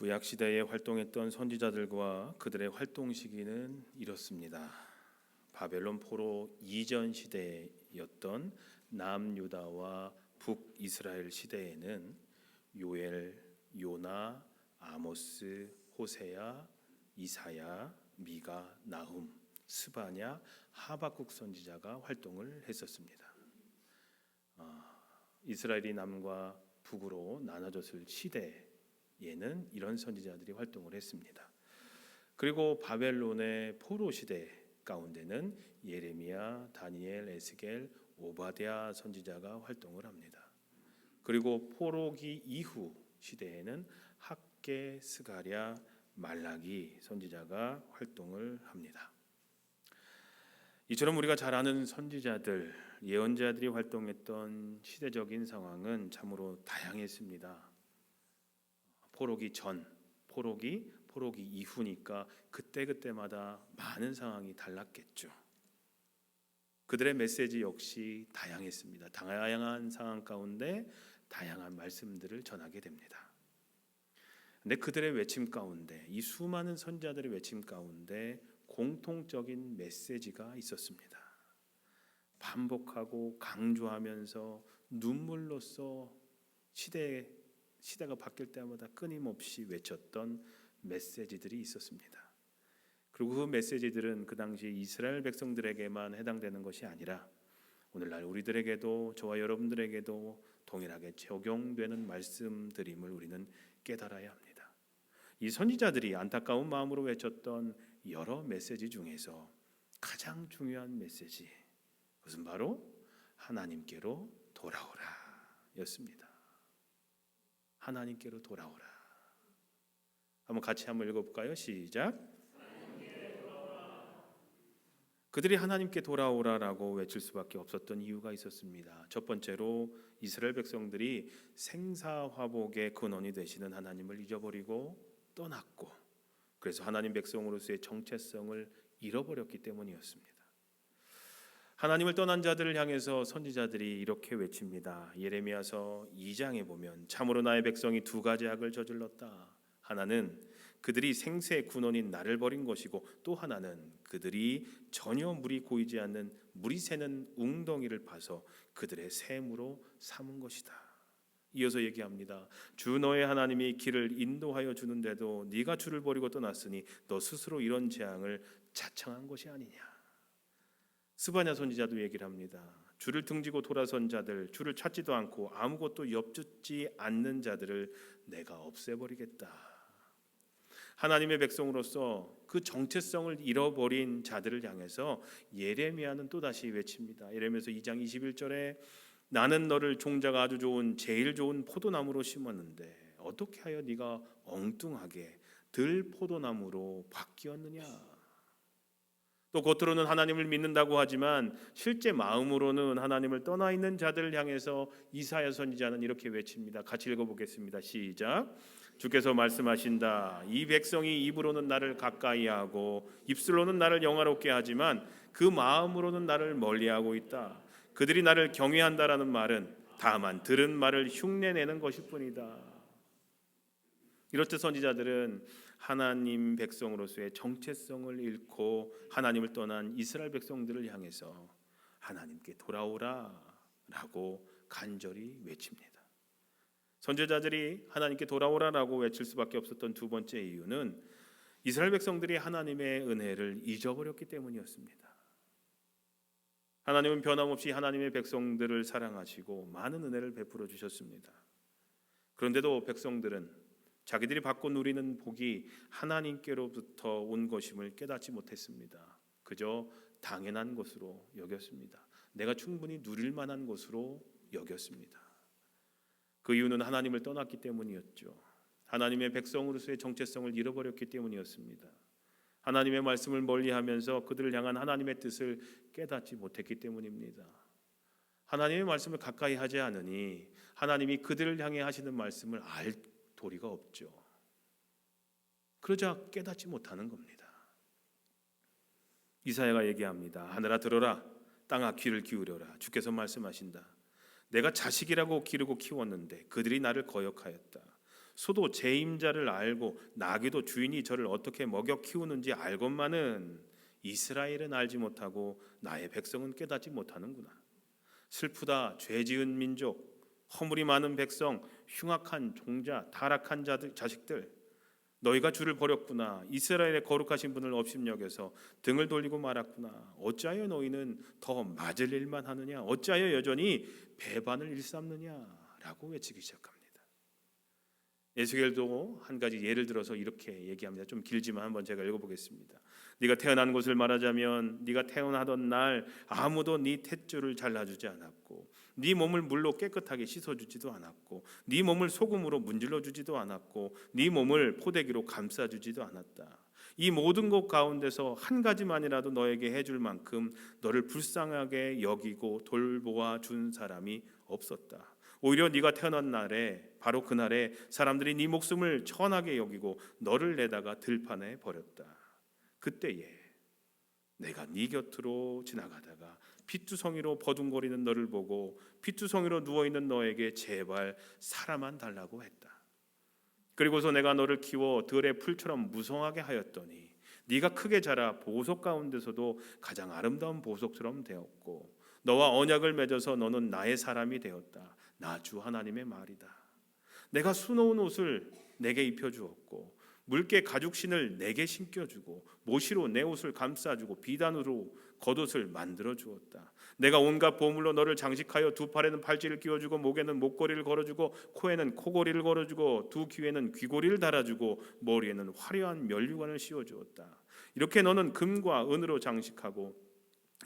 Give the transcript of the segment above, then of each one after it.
구약 시대에 활동했던 선지자들과 그들의 활동 시기는 이렇습니다. 바벨론 포로 이전 시대였던 남유다와 북이스라엘 시대에는 요엘, 요나, 아모스, 호세야, 이사야, 미가, 나훔, 스바냐, 하박국 선지자가 활동을 했었습니다. 이스라엘이 남과 북으로 나눠졌을 시대에는 이런 선지자들이 활동을 했습니다. 그리고 바벨론의 포로 시대 가운데는 예레미야, 다니엘, 에스겔, 오바댜 선지자가 활동을 합니다. 그리고 포로기 이후 시대에는 학개, 스가랴, 말라기 선지자가 활동을 합니다. 이처럼 우리가 잘 아는 선지자들, 예언자들이 활동했던 시대적인 상황은 참으로 다양했습니다. 포로기 전, 포로기 이후니까 그때마다 많은 상황이 달랐겠죠. 그들의 메시지 역시 다양했습니다. 다양한 상황 가운데 다양한 말씀들을 전하게 됩니다. 근데 그들의 외침 가운데, 이 수많은 선지자들의 외침 가운데 공통적인 메시지가 있었습니다. 반복하고 강조하면서 눈물로써 시대가 바뀔 때마다 끊임없이 외쳤던 메시지들이 있었습니다. 그리고 그 메시지들은 그 당시 이스라엘 백성들에게만 해당되는 것이 아니라 오늘날 우리들에게도, 저와 여러분들에게도 동일하게 적용되는 말씀들임을 우리는 깨달아야 합니다. 이 선지자들이 안타까운 마음으로 외쳤던 여러 메시지 중에서 가장 중요한 메시지, 그것은 바로 하나님께로 돌아오라 였습니다. 하나님께로 돌아오라. 같이 한번 읽어볼까요? 시작. 그들이 하나님께 돌아오라라고 외칠 수밖에 없었던 이유가 있었습니다. 첫 번째로 이스라엘 백성들이 생사화복의 근원이 되시는 하나님을 잊어버리고 떠났고, 그래서 하나님 백성으로서의 정체성을 잃어버렸기 때문이었습니다. 하나님을 떠난 자들을 향해서 선지자들이 이렇게 외칩니다. 예레미야서 2장에 보면 참으로 나의 백성이 두 가지 악을 저질렀다. 하나는 그들이 생사의 근원인 나를 버린 것이고, 또 하나는 그들이 전혀 물이 고이지 않는 물이 새는 웅덩이를 파서 그들의 샘으로 삼은 것이다. 이어서 얘기합니다. 주 너의 하나님이 길을 인도하여 주는데도 네가 주를 버리고 떠났으니 너 스스로 이런 재앙을 자청한 것이 아니냐. 스바냐 선지자도 얘기를 합니다. 주를 등지고 돌아선 자들, 주를 찾지도 않고 아무것도 엿듣지 않는 자들을 내가 없애버리겠다. 하나님의 백성으로서 그 정체성을 잃어버린 자들을 향해서 예레미야는 또다시 외칩니다. 예레미야서 2장 21절에 나는 너를 종자가 아주 좋은 제일 좋은 포도나무로 심었는데 어떻게 하여 네가 엉뚱하게 들포도나무로 바뀌었느냐. 또 겉으로는 하나님을 믿는다고 하지만 실제 마음으로는 하나님을 떠나 있는 자들을 향해서 이사야 선지자는 이렇게 외칩니다. 같이 읽어보겠습니다. 시작. 주께서 말씀하신다. 이 백성이 입으로는 나를 가까이하고 입술로는 나를 영화롭게 하지만 그 마음으로는 나를 멀리하고 있다. 그들이 나를 경외한다라는 말은 다만 들은 말을 흉내내는 것일 뿐이다. 이렇듯 선지자들은 하나님 백성으로서의 정체성을 잃고 하나님을 떠난 이스라엘 백성들을 향해서 하나님께 돌아오라라고 간절히 외칩니다. 선지자들이 하나님께 돌아오라라고 외칠 수밖에 없었던 두 번째 이유는 이스라엘 백성들이 하나님의 은혜를 잊어버렸기 때문이었습니다. 하나님은 변함없이 하나님의 백성들을 사랑하시고 많은 은혜를 베풀어 주셨습니다. 그런데도 백성들은 자기들이 받고 누리는 복이 하나님께로부터 온 것임을 깨닫지 못했습니다. 그저 당연한 것으로 여겼습니다. 내가 충분히 누릴 만한 것으로 여겼습니다. 그 이유는 하나님을 떠났기 때문이었죠. 하나님의 백성으로서의 정체성을 잃어버렸기 때문이었습니다. 하나님의 말씀을 멀리하면서 그들을 향한 하나님의 뜻을 깨닫지 못했기 때문입니다. 하나님의 말씀을 가까이 하지 않으니 하나님이 그들을 향해 하시는 말씀을 알 도리가 없죠. 그러자 깨닫지 못하는 겁니다. 이사야가 얘기합니다. 하늘아 들어라, 땅아 귀를 기울여라. 주께서 말씀하신다. 내가 자식이라고 기르고 키웠는데 그들이 나를 거역하였다. 소도 제 임자를 알고 나귀도 주인이 저를 어떻게 먹여 키우는지 알건만은 이스라엘은 알지 못하고 나의 백성은 깨닫지 못하는구나. 슬프다. 죄 지은 민족, 허물이 많은 백성, 흉악한 종자, 타락한 자식들, 너희가 주를 버렸구나. 이스라엘의 거룩하신 분을 업신여겨서 등을 돌리고 말았구나. 어찌하여 너희는 더 맞을 일만 하느냐? 어찌하여 여전히 배반을 일삼느냐라고 외치기 시작합니다. 에스겔도 한 가지 예를 들어서 이렇게 얘기합니다. 좀 길지만 한번 제가 읽어보겠습니다. 네가 태어난 곳을 말하자면 네가 태어나던 날 아무도 네 탯줄을 잘라주지 않았고 네 몸을 물로 깨끗하게 씻어주지도 않았고 네 몸을 소금으로 문질러주지도 않았고 네 몸을 포대기로 감싸주지도 않았다. 이 모든 것 가운데서 한 가지만이라도 너에게 해줄 만큼 너를 불쌍하게 여기고 돌보아 준 사람이 없었다. 오히려 네가 태어난 날에 바로 그날에 사람들이 네 목숨을 천하게 여기고 너를 내다가 들판에 버렸다. 그때에 내가 네 곁으로 지나가다가 핏두성이로 버둥거리는 너를 보고 핏두성이로 누워있는 너에게 제발 살아만 달라고 했다. 그리고서 내가 너를 키워 들의 풀처럼 무성하게 하였더니 네가 크게 자라 보석 가운데서도 가장 아름다운 보석처럼 되었고 너와 언약을 맺어서 너는 나의 사람이 되었다. 나 주 하나님의 말이다. 내가 수놓은 옷을 내게 입혀주었고 물개 가죽신을 내게 신겨주고 모시로 내 옷을 감싸주고 비단으로 겉옷을 만들어 주었다. 내가 온갖 보물로 너를 장식하여 두 팔에는 팔찌를 끼워주고 목에는 목걸이를 걸어주고 코에는 코걸이를 걸어주고 두 귀에는 귀고리를 달아주고 머리에는 화려한 면류관을 씌워주었다. 이렇게 너는 금과 은으로 장식하고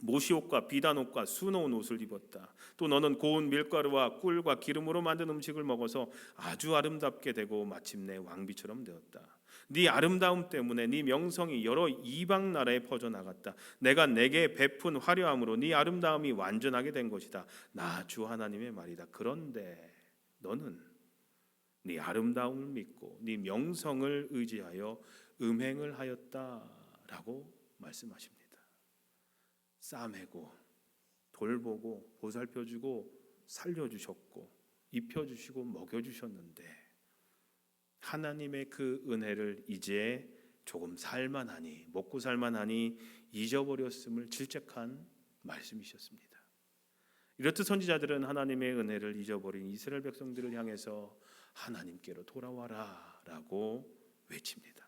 모시옷과 비단옷과 수놓은 옷을 입었다. 또 너는 고운 밀가루와 꿀과 기름으로 만든 음식을 먹어서 아주 아름답게 되고 마침내 왕비처럼 되었다. 네 아름다움 때문에 네 명성이 여러 이방 나라에 퍼져나갔다. 내가 내게 베푼 화려함으로 네 아름다움이 완전하게 된 것이다. 나 주 하나님의 말이다. 그런데 너는 네 아름다움을 믿고 네 명성을 의지하여 음행을 하였다라고 말씀하십니다. 싸매고 돌보고 보살펴주고 살려주셨고 입혀주시고 먹여주셨는데 하나님의 그 은혜를 이제 조금 살만하니 먹고 살만하니 잊어버렸음을 질책한 말씀이셨습니다. 이렇듯 선지자들은 하나님의 은혜를 잊어버린 이스라엘 백성들을 향해서 하나님께로 돌아와라 라고 외칩니다.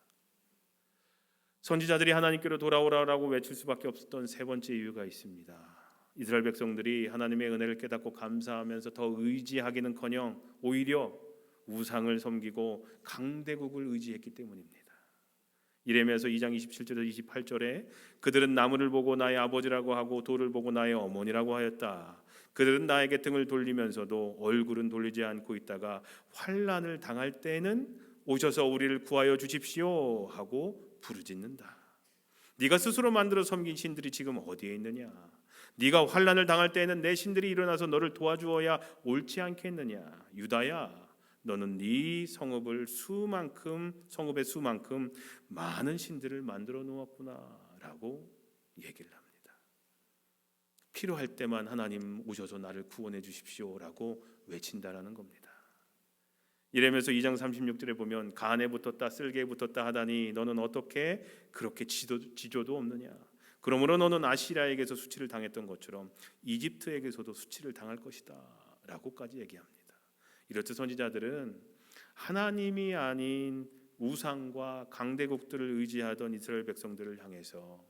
선지자들이 하나님께로 돌아오라라고 외칠 수밖에 없었던 세 번째 이유가 있습니다. 이스라엘 백성들이 하나님의 은혜를 깨닫고 감사하면서 더 의지하기는커녕 오히려 우상을 섬기고 강대국을 의지했기 때문입니다. 이레미야서 2장 27절에서 28절에 그들은 나무를 보고 나의 아버지라고 하고 돌을 보고 나의 어머니라고 하였다. 그들은 나에게 등을 돌리면서도 얼굴은 돌리지 않고 있다가 환난을 당할 때는 오셔서 우리를 구하여 주십시오 하고 부르짖는다. 네가 스스로 만들어 섬긴 신들이 지금 어디에 있느냐? 네가 환난을 당할 때에는 내 신들이 일어나서 너를 도와주어야 옳지 않겠느냐? 유다야, 너는 네 성읍의 수만큼 많은 신들을 만들어 놓았구나라고 얘기를 합니다. 필요할 때만 하나님 오셔서 나를 구원해 주십시오라고 외친다라는 겁니다. 이러면서 2장 36절에 보면 간에 붙었다 쓸개에 붙었다 하다니 너는 어떻게 그렇게 지조도 없느냐? 그러므로 너는 아시리아에게서 수치를 당했던 것처럼 이집트에게서도 수치를 당할 것이다 라고까지 얘기합니다. 이렇듯 선지자들은 하나님이 아닌 우상과 강대국들을 의지하던 이스라엘 백성들을 향해서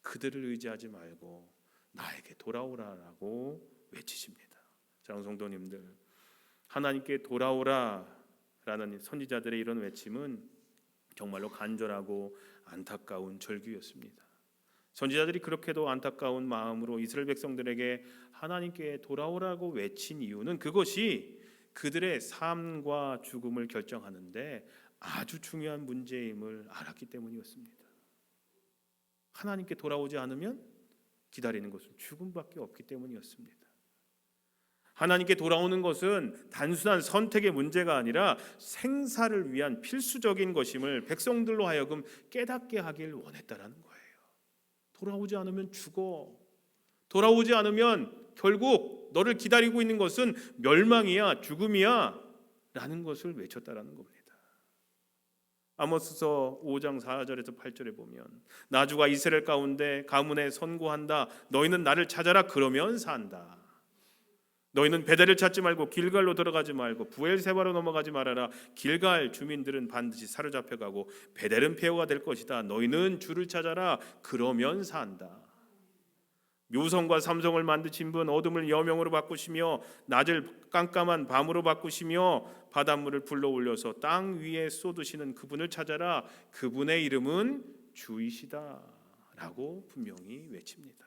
그들을 의지하지 말고 나에게 돌아오라라고 외치십니다. 사랑하는 성도님들, 하나님께 돌아오라라는 선지자들의 이런 외침은 정말로 간절하고 안타까운 절규였습니다. 선지자들이 그렇게도 안타까운 마음으로 이스라엘 백성들에게 하나님께 돌아오라고 외친 이유는 그것이 그들의 삶과 죽음을 결정하는데 아주 중요한 문제임을 알았기 때문이었습니다. 하나님께 돌아오지 않으면 기다리는 것은 죽음밖에 없기 때문이었습니다. 하나님께 돌아오는 것은 단순한 선택의 문제가 아니라 생사를 위한 필수적인 것임을 백성들로 하여금 깨닫게 하길 원했다라는 거예요. 돌아오지 않으면 죽어. 돌아오지 않으면 결국 너를 기다리고 있는 것은 멸망이야, 죽음이야 라는 것을 외쳤다라는 겁니다. 아모스서 5장 4절에서 8절에 보면 나주가 이스라엘 가문에 선고한다. 너희는 나를 찾아라. 그러면 산다. 너희는 베델을 찾지 말고 길갈로 들어가지 말고 부엘세바로 넘어가지 말아라. 길갈 주민들은 반드시 사로잡혀가고 베델은 폐허가 될 것이다. 너희는 주를 찾아라. 그러면 산다. 묘성과 삼성을 만드신 분, 어둠을 여명으로 바꾸시며 낮을 깜깜한 밤으로 바꾸시며 바닷물을 불러 올려서 땅 위에 쏟으시는 그분을 찾아라. 그분의 이름은 주이시다 라고 분명히 외칩니다.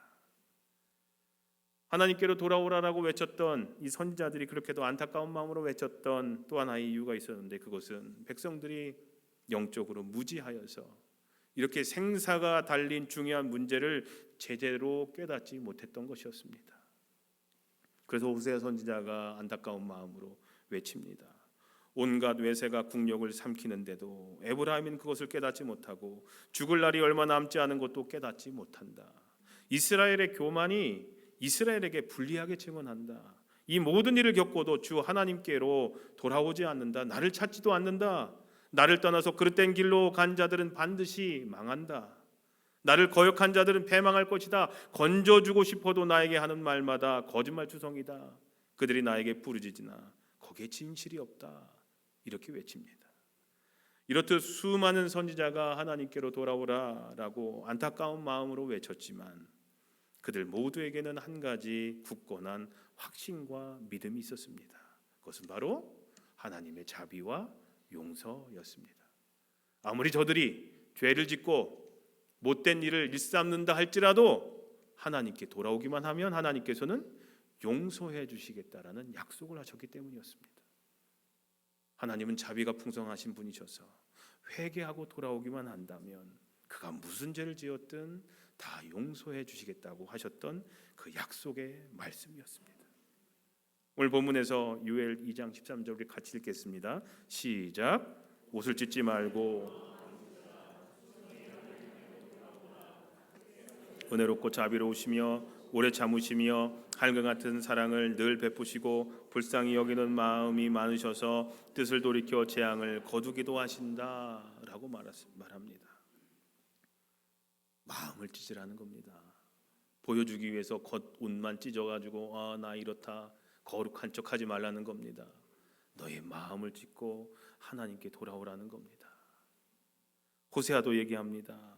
하나님께로 돌아오라라고 외쳤던 이 선지자들이 그렇게도 안타까운 마음으로 외쳤던 또 하나의 이유가 있었는데, 그것은 백성들이 영적으로 무지하여서 이렇게 생사가 달린 중요한 문제를 제대로 깨닫지 못했던 것이었습니다. 그래서 호세아 선지자가 안타까운 마음으로 외칩니다. 온갖 외세가 국력을 삼키는데도 에브라임은 그것을 깨닫지 못하고 죽을 날이 얼마 남지 않은 것도 깨닫지 못한다. 이스라엘의 교만이 이스라엘에게 불리하게 증언한다. 이 모든 일을 겪고도 주 하나님께로 돌아오지 않는다. 나를 찾지도 않는다. 나를 떠나서 그릇된 길로 간 자들은 반드시 망한다. 나를 거역한 자들은 패망할 것이다. 건져주고 싶어도 나에게 하는 말마다 거짓말투성이다. 그들이 나에게 부르짖으나 거기에 진실이 없다. 이렇게 외칩니다. 이렇듯 수많은 선지자가 하나님께로 돌아오라라고 안타까운 마음으로 외쳤지만 그들 모두에게는 한 가지 굳건한 확신과 믿음이 있었습니다. 그것은 바로 하나님의 자비와 용서였습니다. 아무리 저들이 죄를 짓고 못된 일을 일삼는다 할지라도 하나님께 돌아오기만 하면 하나님께서는 용서해 주시겠다라는 약속을 하셨기 때문이었습니다. 하나님은 자비가 풍성하신 분이셔서 회개하고 돌아오기만 한다면 그가 무슨 죄를 지었든 다 용서해 주시겠다고 하셨던 그 약속의 말씀이었습니다. 오늘 본문에서 유엘 2장 13절 우리 같이 읽겠습니다. 시작. 옷을 찢지 말고 은혜롭고 자비로우시며 오래 참으시며 한결 같은 사랑을 늘 베푸시고 불쌍히 여기는 마음이 많으셔서 뜻을 돌이켜 재앙을 거두기도 하신다라고 말합니다. 마음을 찢으라는 겁니다. 보여주기 위해서 겉옷만 찢어가지고 나 이렇다 거룩한 척하지 말라는 겁니다. 너의 마음을 찢고 하나님께 돌아오라는 겁니다. 호세아도 얘기합니다.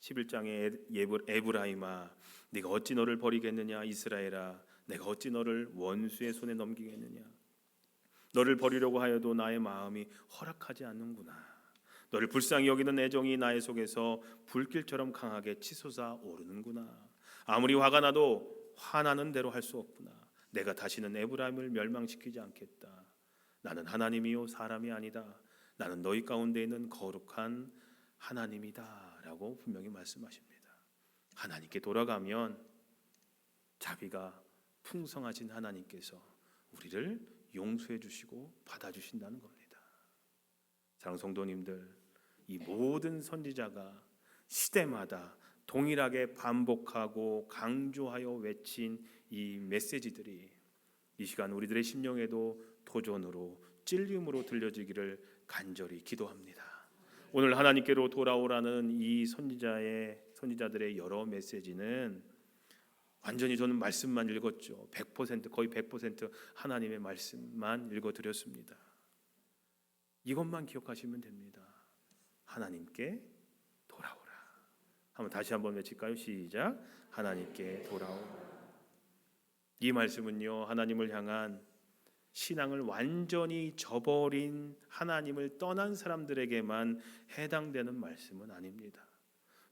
11장에 에브라임아 네가 어찌 너를 버리겠느냐. 이스라엘아 내가 어찌 너를 원수의 손에 넘기겠느냐. 너를 버리려고 하여도 나의 마음이 허락하지 않는구나. 너를 불쌍히 여기는 애정이 나의 속에서 불길처럼 강하게 치솟아 오르는구나. 아무리 화가 나도 화나는 대로 할 수 없구나. 내가 다시는 에브라임을 멸망시키지 않겠다. 나는 하나님이요 사람이 아니다. 나는 너희 가운데 있는 거룩한 하나님이다 라고 분명히 말씀하십니다. 하나님께 돌아가면 자비가 풍성하신 하나님께서 우리를 용서해 주시고 받아주신다는 겁니다. 사랑하는 성도님들, 이 모든 선지자가 시대마다 동일하게 반복하고 강조하여 외친 이 메시지들이 이 시간 우리들의 심령에도 도전으로 찔림으로 들려지기를 간절히 기도합니다. 오늘 하나님께로 돌아오라는 이 선지자들의 여러 메시지는 완전히 저는 말씀만 읽었죠. 100% 거의 100% 하나님의 말씀만 읽어드렸습니다. 이것만 기억하시면 됩니다. 하나님께 돌아오라. 다시 한번 외칠까요? 시작. 하나님께 돌아오라. 이 말씀은요, 하나님을 향한 신앙을 완전히 저버린, 하나님을 떠난 사람들에게만 해당되는 말씀은 아닙니다.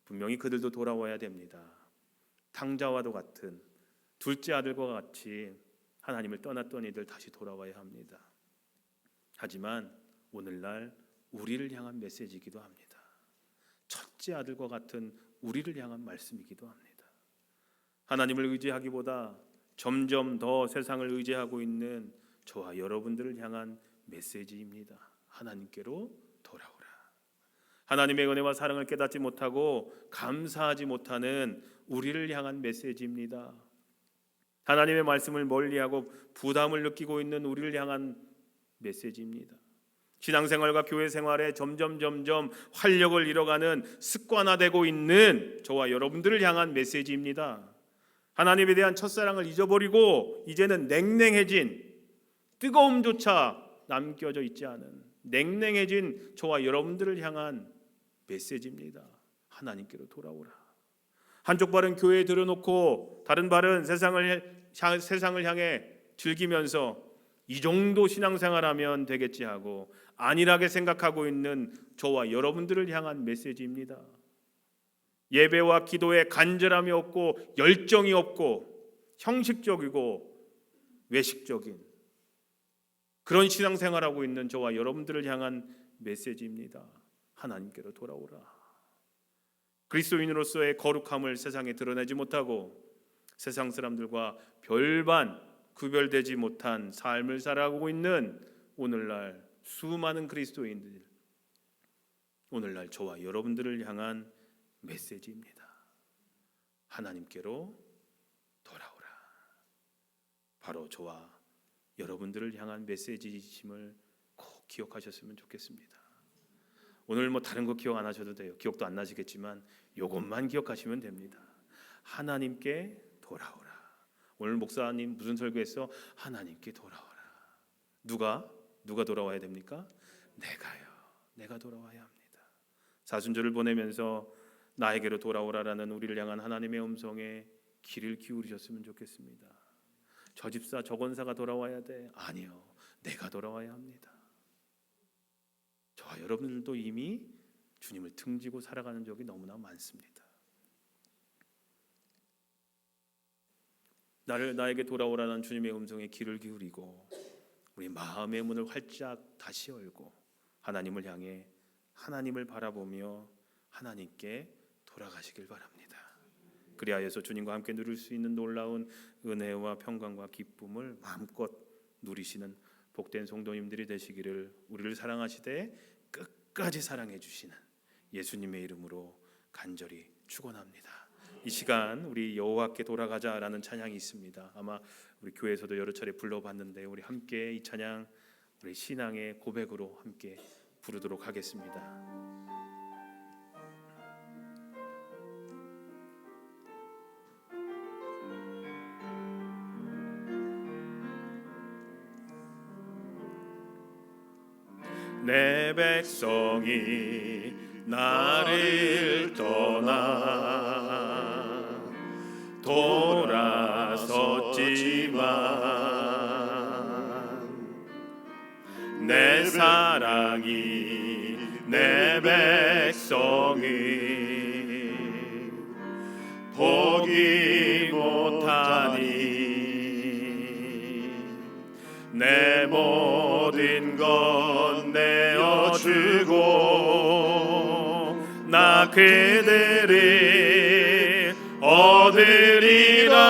분명히 그들도 돌아와야 됩니다. 탕자와도 같은 둘째 아들과 같이 하나님을 떠났던 이들 다시 돌아와야 합니다. 하지만 오늘날 우리를 향한 메시지이기도 합니다. 첫째 아들과 같은 우리를 향한 말씀이기도 합니다. 하나님을 의지하기보다 점점 더 세상을 의지하고 있는 저와 여러분들을 향한 메시지입니다. 하나님께로 돌아오라. 하나님의 은혜와 사랑을 깨닫지 못하고 감사하지 못하는 우리를 향한 메시지입니다. 하나님의 말씀을 멀리하고 부담을 느끼고 있는 우리를 향한 메시지입니다. 신앙생활과 교회 생활에 점점 활력을 잃어가는 습관화되고 있는 저와 여러분들을 향한 메시지입니다. 하나님에 대한 첫사랑을 잊어버리고 이제는 냉랭해진, 뜨거움조차 남겨져 있지 않은 냉랭해진 저와 여러분들을 향한 메시지입니다. 하나님께로 돌아오라. 한쪽 발은 교회에 들여놓고 다른 발은 세상을 향해 즐기면서 이 정도 신앙생활하면 되겠지 하고 안일하게 생각하고 있는 저와 여러분들을 향한 메시지입니다. 예배와 기도에 간절함이 없고 열정이 없고 형식적이고 외식적인 그런 신앙생활하고 있는 저와 여러분들을 향한 메시지입니다. 하나님께로 돌아오라. 그리스도인으로서의 거룩함을 세상에 드러내지 못하고 세상 사람들과 별반 구별되지 못한 삶을 살아가고 있는 오늘날 수많은 그리스도인들, 오늘날 저와 여러분들을 향한 메시지입니다. 하나님께로 돌아오라. 바로 저와 여러분들을 향한 메시지이심을 꼭 기억하셨으면 좋겠습니다. 오늘 다른 거 기억 안 하셔도 돼요. 기억도 안 나시겠지만 이것만 기억하시면 됩니다. 하나님께 돌아오라. 오늘 목사님 무슨 설교했어? 하나님께 돌아오라. 누가 돌아와야 됩니까? 내가요. 내가 돌아와야 합니다. 사순절을 보내면서 나에게로 돌아오라라는 우리를 향한 하나님의 음성에 귀를 기울이셨으면 좋겠습니다. 저 집사 저 권사가 돌아와야 돼. 아니요. 내가 돌아와야 합니다. 저와 여러분들도 이미 주님을 등지고 살아가는 적이 너무나 많습니다. 나에게 돌아오라는 주님의 음성에 귀를 기울이고 우리 마음의 문을 활짝 다시 열고 하나님을 향해 하나님을 바라보며 하나님께 돌아가시길 바랍니다. 그리하여서 주님과 함께 누릴 수 있는 놀라운 은혜와 평강과 기쁨을 마음껏 누리시는 복된 성도님들이 되시기를 우리를 사랑하시되 끝까지 사랑해 주시는 예수님의 이름으로 간절히 축원합니다. 이 시간 우리 여호와께 돌아가자라는 찬양이 있습니다. 아마 우리 교회에서도 여러 차례 불러봤는데 우리 함께 이 찬양 우리 신앙의 고백으로 함께 부르도록 하겠습니다. 내 백성이 나를 떠나 돌아섰지만 내 사랑이 내 백성이 보기 못하니 내 모든 것 내어주고 나 그들을 얻으리라.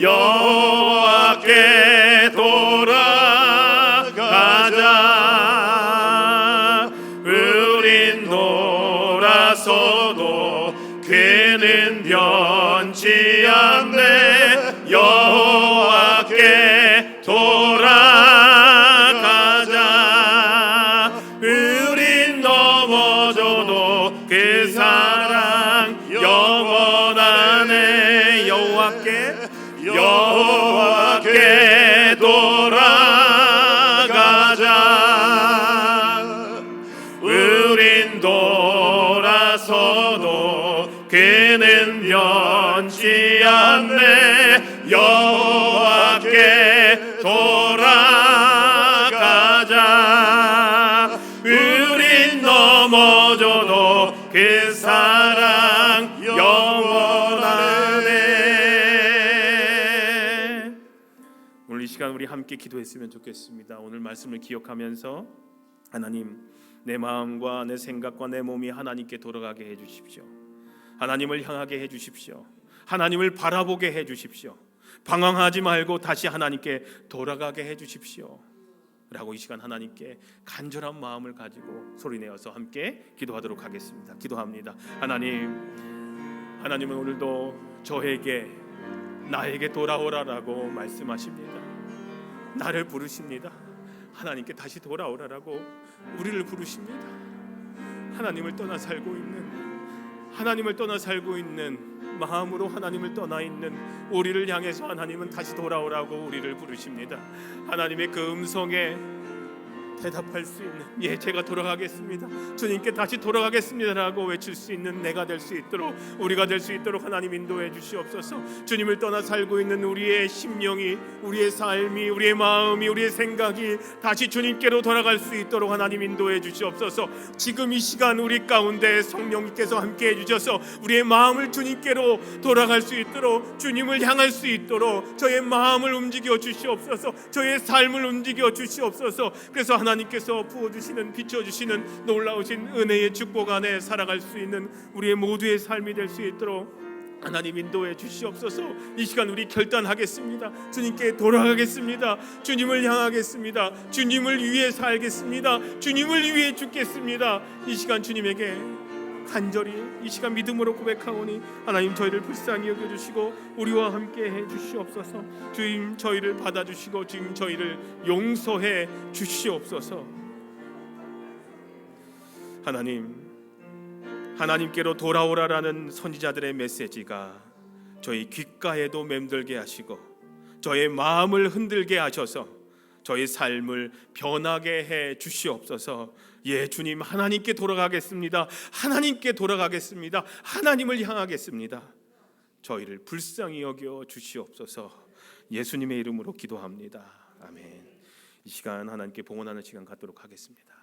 여호와께 돌아가자. 우린 돌아서도 그는 변치 않네. 여호와께 돌아가자. 우린 넘어져도 그 사랑 영원하네. 여호와께 돌아가자. 우린 돌아서도 그는 변치 않네. 여호와께 돌아가자. 우린 넘어져도 그 사랑 영원하네. 오늘 이 시간 우리 함께 기도했으면 좋겠습니다. 오늘 말씀을 기억하면서 하나님, 내 마음과 내 생각과 내 몸이 하나님께 돌아가게 해주십시오. 하나님을 향하게 해주십시오. 하나님을 바라보게 해주십시오. 방황하지 말고 다시 하나님께 돌아가게 해주십시오 라고 이 시간 하나님께 간절한 마음을 가지고 소리내어서 함께 기도하도록 하겠습니다. 기도합니다. 하나님은 오늘도 저에게 나에게 돌아오라라고 말씀하십니다. 나를 부르십니다. 하나님께 다시 돌아오라라고 우리를 부르십니다. 하나님을 떠나 살고 있는 마음으로 하나님을 떠나 있는 우리를 향해서 하나님은 다시 돌아오라고 우리를 부르십니다. 하나님의 그 음성에 대답할 수 있는, 예, 제가 돌아가겠습니다, 주님께 다시 돌아가겠습니다라고 외칠 수 있는 내가 될 수 있도록, 우리가 될 수 있도록 하나님 인도해 주시옵소서. 주님을 떠나 살고 있는 우리의 심령이, 우리의 삶이, 우리의 마음이, 우리의 생각이 다시 주님께로 돌아갈 수 있도록 하나님 인도해 주시옵소서. 지금 이 시간 우리 가운데 성령님께서 함께해 주셔서 우리의 마음을 주님께로 돌아갈 수 있도록, 주님을 향할 수 있도록 저의 마음을 움직여 주시옵소서. 저의 삶을 움직여 주시옵소서. 그래서 하나님께서 부어주시는, 비춰주시는 놀라우신 은혜의 축복 안에 살아갈 수 있는 우리의 모두의 삶이 될 수 있도록 하나님 인도해 주시옵소서. 이 시간 우리 결단하겠습니다. 주님께 돌아가겠습니다. 주님을 향하겠습니다. 주님을 위해 살겠습니다. 주님을 위해 죽겠습니다. 이 시간 주님에게 간절히 이 시간 믿음으로 고백하오니 하나님 저희를 불쌍히 여겨주시고 우리와 함께 해주시옵소서. 주님 저희를 받아주시고 주님 저희를 용서해 주시옵소서. 하나님께로 돌아오라라는 선지자들의 메시지가 저희 귓가에도 맴돌게 하시고 저의 마음을 흔들게 하셔서 저희 삶을 변하게 해 주시옵소서. 예, 주님, 하나님께 돌아가겠습니다. 하나님께 돌아가겠습니다. 하나님을 향하겠습니다. 저희를 불쌍히 여겨 주시옵소서. 예수님의 이름으로 기도합니다. 아멘. 이 시간 하나님께 봉헌하는 시간 갖도록 하겠습니다.